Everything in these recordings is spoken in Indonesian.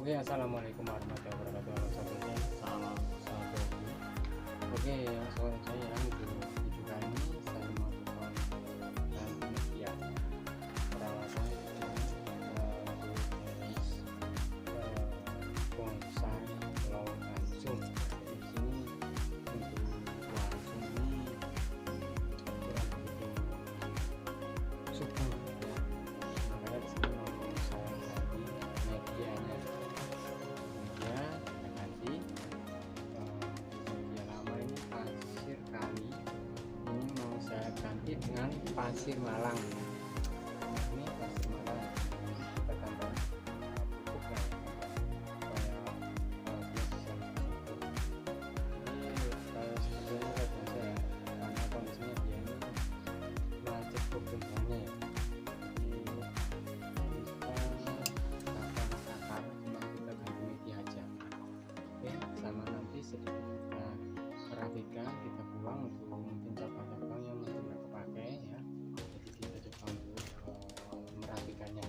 Oke, assalamualaikum warahmatullahi wabarakatuh. Halo sahabatnya, salam sahabat. Oke, soal saya untuk video kali ini saya mau tentang media perawatan untuk jenis bonsai low langsung. Di sini untuk langsung ini kurang begitu subur ya. Makanya di sini mau saya ganti medianya. Media lama ini pasir kali, ini mau saya ganti dengan pasir Malang. Ini pasir Malang, kita tambah pupuk ya, supaya dia bisa subur. Ini sebetulnya wajar saya, karena kondisinya dia ini macet pertumbuhannya ya. Jadi kita akar cuma kita ganti media aja. Oke, sama nanti sedikit kita perhatikan, kita buang untuk mungkin cabang-cabang yang mungkin nggak kepake ya. Jadi kita coba untuk merapikannya.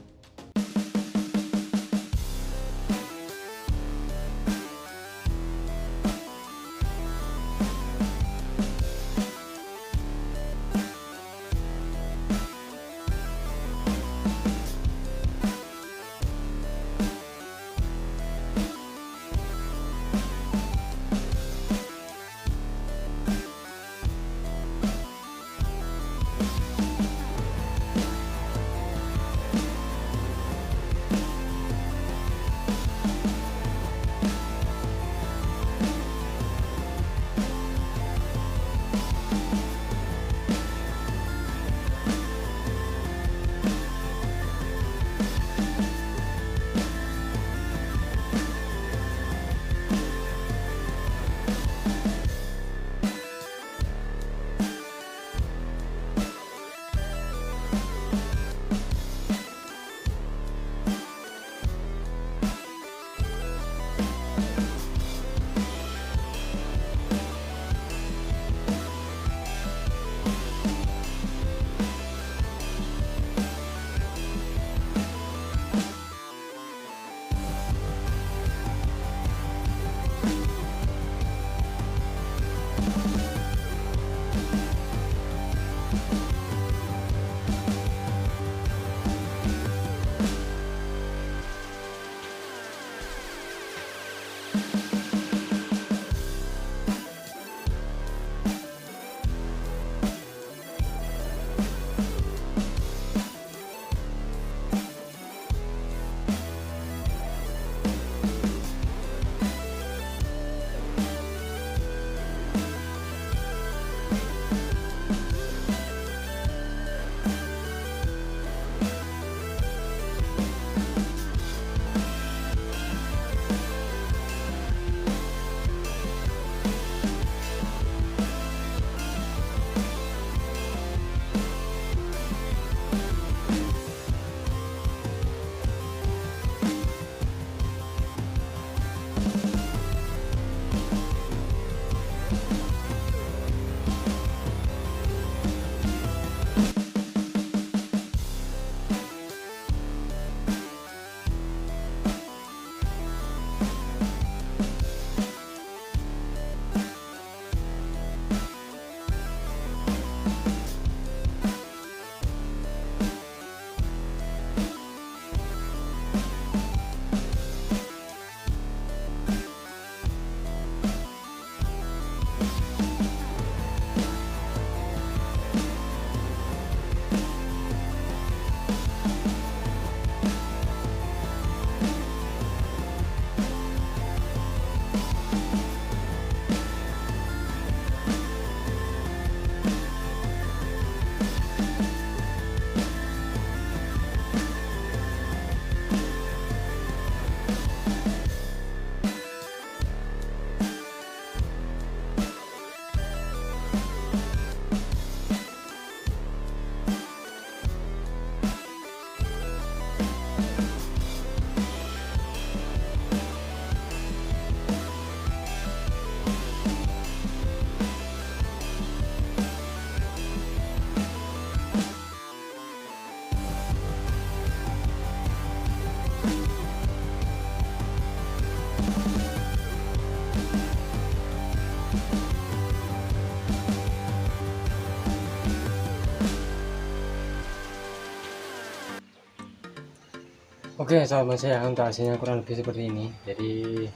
Oke, sahabat bonsai, untuk hasilnya kurang lebih seperti ini. Jadi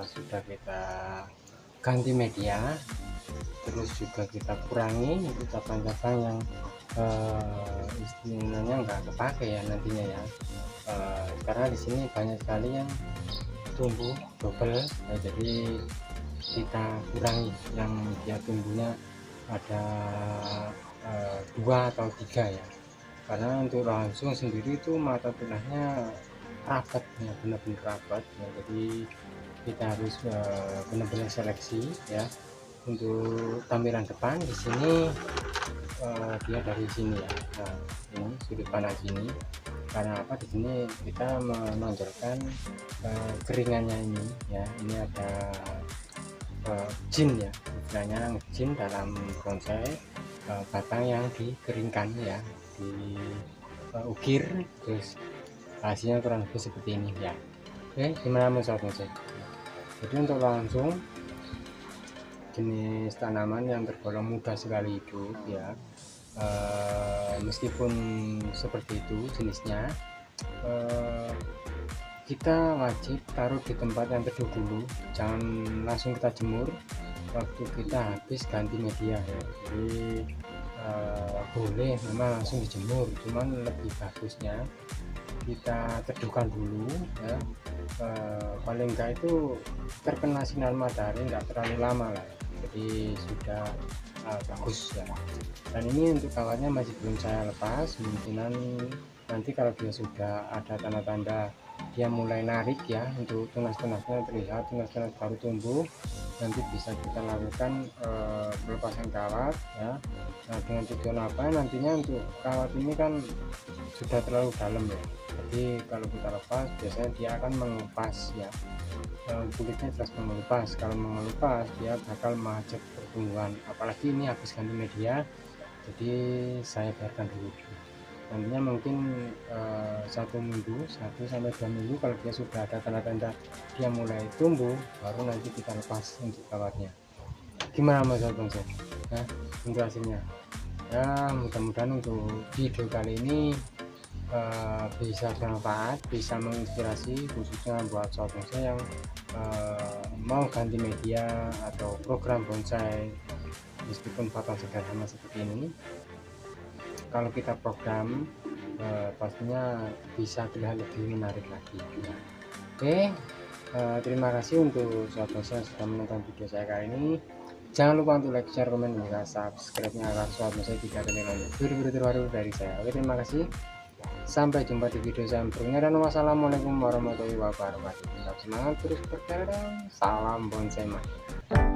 sudah kita ganti media, terus juga kita kurangi untuk cabang-cabang yang istilahnya nggak kepake ya nantinya ya. Karena di sini banyak sekali yang tumbuh double ya, jadi kita kurangi yang dia tumbuhnya ada 2 atau 3 ya, karena untuk langsung sendiri itu mata tulahnya rapat ya, benar-benar rapat ya, jadi kita harus benar-benar seleksi ya. Untuk tampilan depan di sini dia dari sini ya. Nah, ini sudut pandang sini, karena apa, di sini kita menonjolkan keringannya ini ya. Ini ada jin ya, istilahnya jin dalam bonsai, batang yang dikeringkan ya, diukir, terus hasilnya kurang lebih seperti ini ya. Oke, gimana menurut bonsai? Jadi untuk langsung jenis tanaman yang tergolong mudah sekali hidup ya, meskipun seperti itu jenisnya, kita wajib taruh di tempat yang teduh dulu, jangan langsung kita jemur waktu kita habis ganti media ya. Jadi boleh memang langsung dijemur, cuman lebih bagusnya kita teduhkan dulu ya. Paling enggak itu terkena sinar matahari enggak terlalu lama lah, jadi sudah bagus ya. Dan ini untuk kawatnya masih belum saya lepas, kemungkinan nanti kalau dia sudah ada tanda-tanda dia mulai narik ya, untuk tunas-tunasnya terlihat, tunas-tunas baru tumbuh, nanti bisa kita lakukan pelepasan kawat ya. Nah, dengan tujuan apa, nantinya untuk kawat ini kan sudah terlalu dalam ya, jadi kalau kita lepas biasanya dia akan mengelupas ya, kulitnya jelas mengelupas. Kalau mengelupas dia bakal macet pertumbuhan, apalagi ini habis ganti media, jadi saya biarkan dulu. Nantinya mungkin 1 minggu, 1 sampai 2 minggu, kalau dia sudah ada tanda-tanda dia mulai tumbuh, baru nanti kita lepas untuk kawatnya. Gimana mas bonsai? Nah, untuk hasilnya ya, mudah-mudahan untuk video kali ini bisa bermanfaat, bisa menginspirasi, khususnya buat sobat bonsai yang mau ganti media atau program bonsai meskipun batang sederhana seperti ini. Kalau kita program pastinya bisa terlihat lebih menarik lagi ya. Oke, terima kasih untuk sobat bonsai yang sudah menonton video saya kali ini. Jangan lupa untuk like, share, komen, dan juga subscribe-nya agar sobat bonsai tidak ketinggalan video terbaru dari saya. Oke, terima kasih, sampai jumpa di video saya berikutnya, dan wassalamualaikum warahmatullahi wabarakatuh. Tetap semangat terus berkarya, salam bonsai mania.